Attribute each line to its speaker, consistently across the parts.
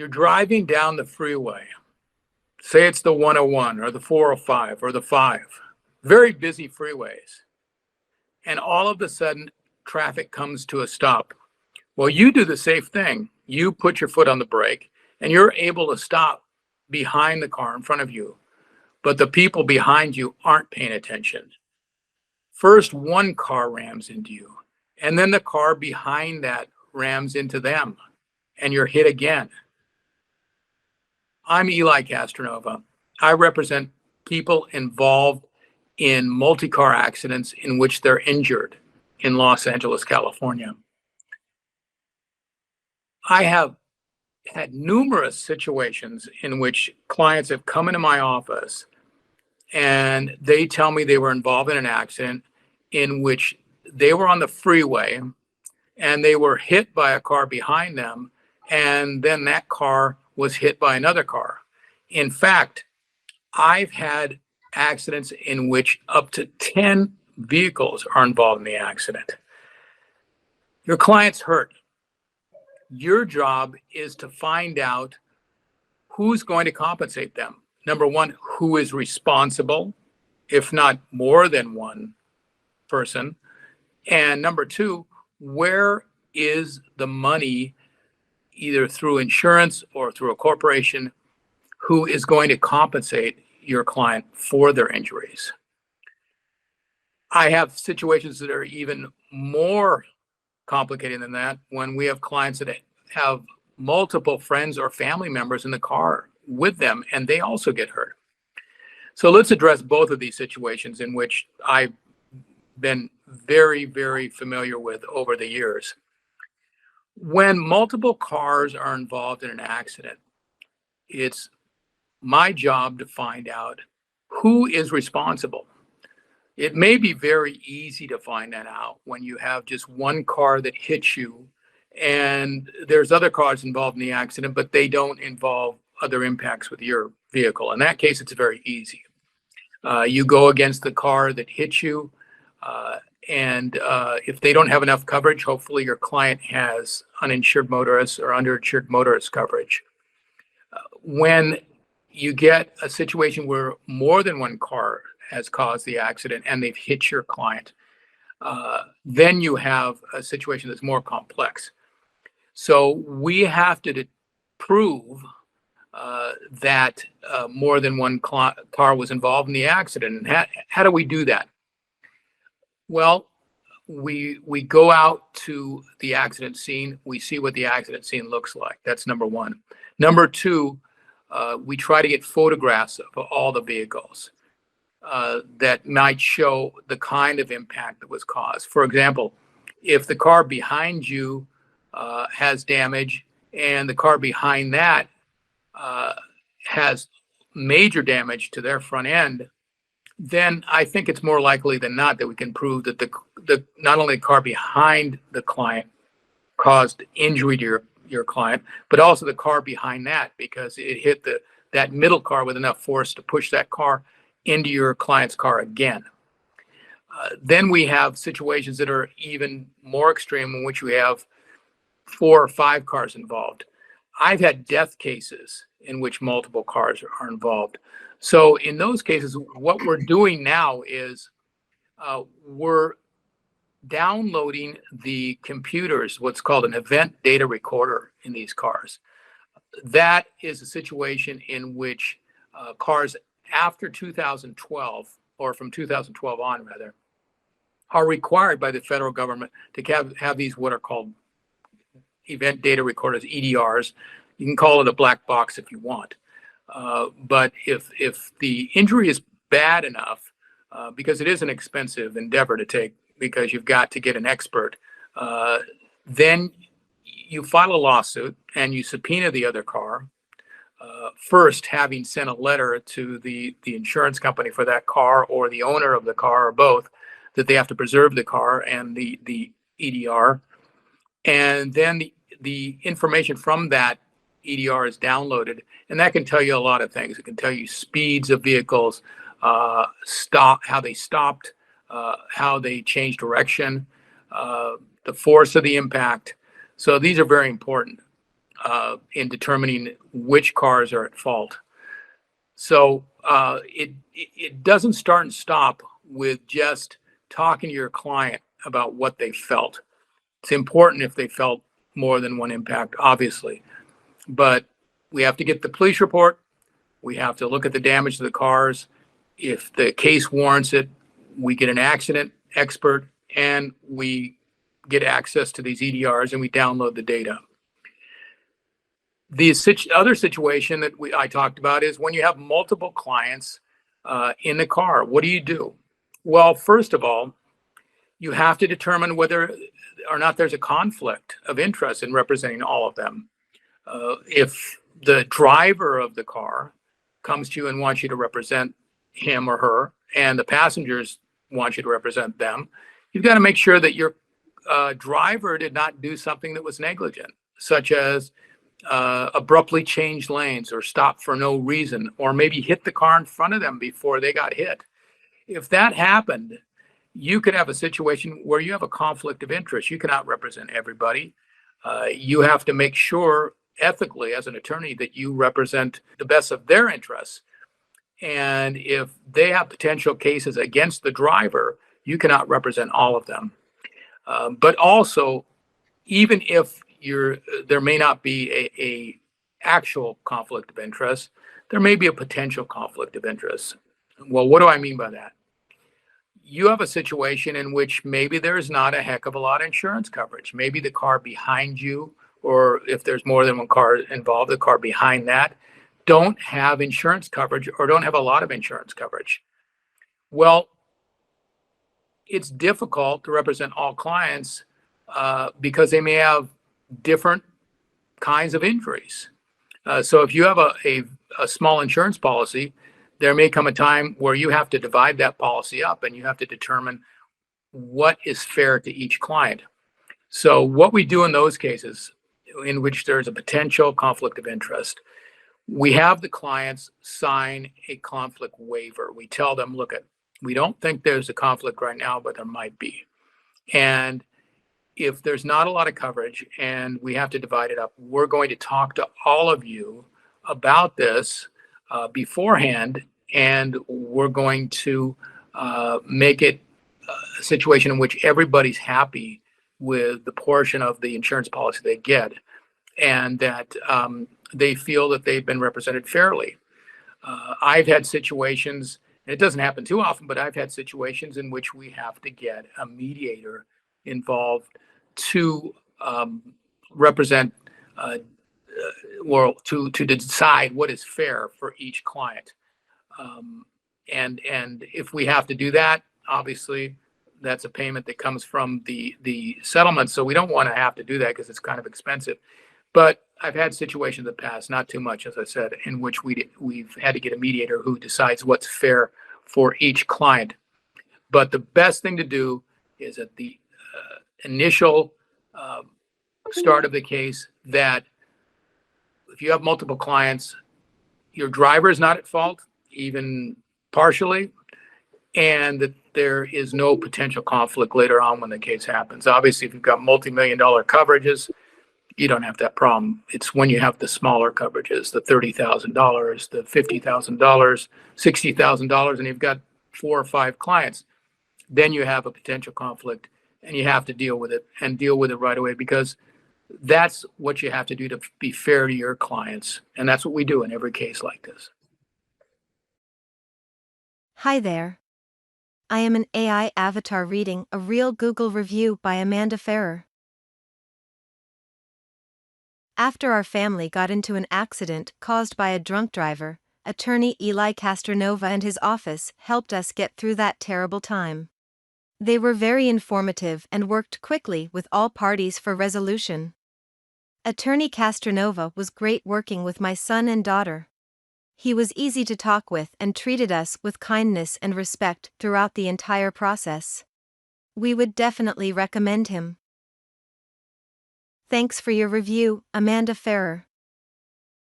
Speaker 1: You're driving down the freeway. Say it's the 101 or the 405 or the 5, very busy freeways. And all of a sudden, traffic comes to a stop. Well, you do the safe thing. You put your foot on the brake and you're able to stop behind the car in front of you. But the people behind you aren't paying attention. First, one car rams into you, and then the car behind that rams into them, and you're hit again. I'm Eli Castranova. I represent people involved in multi-car accidents in which they're injured in Los Angeles, California. I have had numerous situations in which clients have come into my office and they tell me they were involved in an accident in which they were on the freeway and they were hit by a car behind them, and then that car was hit by another car. In fact, I've had accidents in which up to 10 vehicles are involved in the accident. Your client's hurt. Your job is to find out who's going to compensate them. Number one, who is responsible, if not more than one person. And number two, where is the money, either through insurance or through a corporation, who is going to compensate your client for their injuries? I have situations that are even more complicated than that when we have clients that have multiple friends or family members in the car with them and they also get hurt. So let's address both of these situations in which I've been very, very familiar with over the years. When multiple cars are involved in an accident, it's my job to find out who is responsible. It may be very easy to find that out when you have just one car that hits you and there's other cars involved in the accident, but they don't involve other impacts with your vehicle. In that case, it's very easy. You go against the car that hits you, and if they don't have enough coverage, hopefully your client has uninsured motorists or underinsured motorist coverage. When you get a situation where more than one car has caused the accident and they've hit your client, then you have a situation that's more complex. So we have to prove that more than one car was involved in the accident. And how do we do that? Well, we go out to the accident scene. We see what the accident scene looks like. That's number one. Number two, we try to get photographs of all the vehicles that might show the kind of impact that was caused. For example, if the car behind you has damage and the car behind that has major damage to their front end, then I think it's more likely than not that we can prove that the not only the car behind the client caused injury to your client, but also the car behind that, because it hit that middle car with enough force to push that car into your client's car again. Then we have situations that are even more extreme in which we have 4 or 5 cars involved. I've had death cases in which multiple cars are involved. So in those cases, what we're doing now is we're downloading the computers, what's called an event data recorder in these cars. That is a situation in which cars after 2012, or from 2012 on rather, are required by the federal government to have these what are called event data recorders, EDRs. You can call it a black box if you want. But if the injury is bad enough, because it is an expensive endeavor to take, because you've got to get an expert, then you file a lawsuit and you subpoena the other car, first having sent a letter to the insurance company for that car or the owner of the car or both, that they have to preserve the car and the EDR. And then the information from that EDR is downloaded, and that can tell you a lot of things. It can tell you speeds of vehicles, how they stopped, how they changed direction, the force of the impact. So these are very important. in determining which cars are at fault. So it doesn't start and stop with just talking to your client about what they felt. It's important if they felt more than one impact, obviously, but we have to get the police report. We have to look at the damage to the cars. If the case warrants it, we get an accident expert and we get access to these EDRs and we download the data. The other situation that I talked about is when you have multiple clients in the car, what do? Well, first of all, you have to determine whether or not there's a conflict of interest in representing all of them. If the driver of the car comes to you and wants you to represent him or her, and the passengers want you to represent them, you've got to make sure that your driver did not do something that was negligent, such as abruptly change lanes or stop for no reason, or maybe hit the car in front of them before they got hit. If that happened, you could have a situation where you have a conflict of interest. You cannot represent everybody. You have to make sure ethically as an attorney that you represent the best of their interests. And if they have potential cases against the driver, you cannot represent all of them. But also, even if there may not be a actual conflict of interest, there may be a potential conflict of interest. Well, what do I mean by that? You have a situation in which maybe there's not a heck of a lot of insurance coverage. Maybe the car behind you, or if there's more than one car involved, the car behind that, don't have insurance coverage or don't have a lot of insurance coverage. Well, it's difficult to represent all clients because they may have different kinds of injuries. So if you have a small insurance policy, there may come a time where you have to divide that policy up and you have to determine what is fair to each client. So what we do in those cases in which there's a potential conflict of interest, we have the clients sign a conflict waiver. We tell them, look, we don't think there's a conflict right now, but there might be. And if there's not a lot of coverage and we have to divide it up, we're going to talk to all of you about this beforehand, and we're going to make it a situation in which everybody's happy with the portion of the insurance policy they get, and that they feel that they've been represented fairly. I've had situations, and it doesn't happen too often, but I've had situations in which we have to get a mediator involved to represent to decide what is fair for each client. And if we have to do that, obviously that's a payment that comes from the settlement. So we don't want to have to do that because it's kind of expensive. But I've had situations in the past, not too much, as I said, in which we've had to get a mediator who decides what's fair for each client. But the best thing to do is at the initial start of the case that if you have multiple clients, your driver is not at fault, even partially, and that there is no potential conflict later on when the case happens. Obviously, if you've got multi-million-dollar coverages, you don't have that problem. It's when you have the smaller coverages, the $30,000, the $50,000, $60,000, and you've got 4 or 5 clients, then you have a potential conflict, and you have to deal with it and deal with it right away, because that's what you have to do to be fair to your clients. And that's what we do in every case like this.
Speaker 2: Hi there. I am an AI avatar reading a real Google review by Amanda Ferrer. After our family got into an accident caused by a drunk driver, attorney Elia Castranova and his office helped us get through that terrible time. They were very informative and worked quickly with all parties for resolution. Attorney Castranova was great working with my son and daughter. He was easy to talk with and treated us with kindness and respect throughout the entire process. We would definitely recommend him. Thanks for your review, Amanda Ferrer.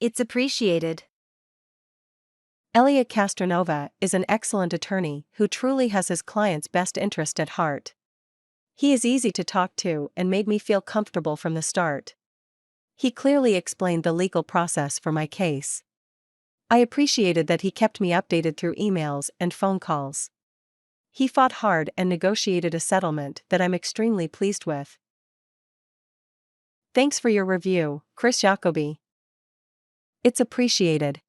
Speaker 2: It's appreciated.
Speaker 3: Elia Castranova is an excellent attorney who truly has his client's best interest at heart. He is easy to talk to and made me feel comfortable from the start. He clearly explained the legal process for my case. I appreciated that he kept me updated through emails and phone calls. He fought hard and negotiated a settlement that I'm extremely pleased with. Thanks for your review, Chris Jacoby. It's appreciated.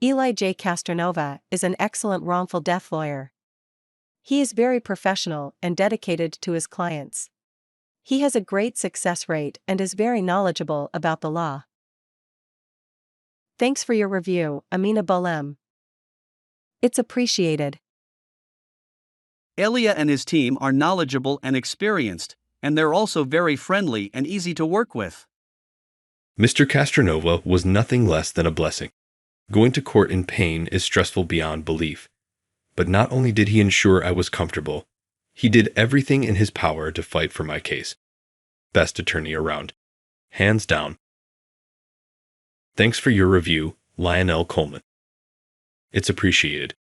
Speaker 3: Eli J. Castranova is an excellent wrongful death lawyer. He is very professional and dedicated to his clients. He has a great success rate and is very knowledgeable about the law. Thanks for your review, Amina Bolem. It's appreciated.
Speaker 4: Elia and his team are knowledgeable and experienced, and they're also very friendly and easy to work with.
Speaker 5: Mr. Castranova was nothing less than a blessing. Going to court in pain is stressful beyond belief. But not only did he ensure I was comfortable, he did everything in his power to fight for my case. Best attorney around. Hands down. Thanks for your review, Lionel Coleman. It's appreciated.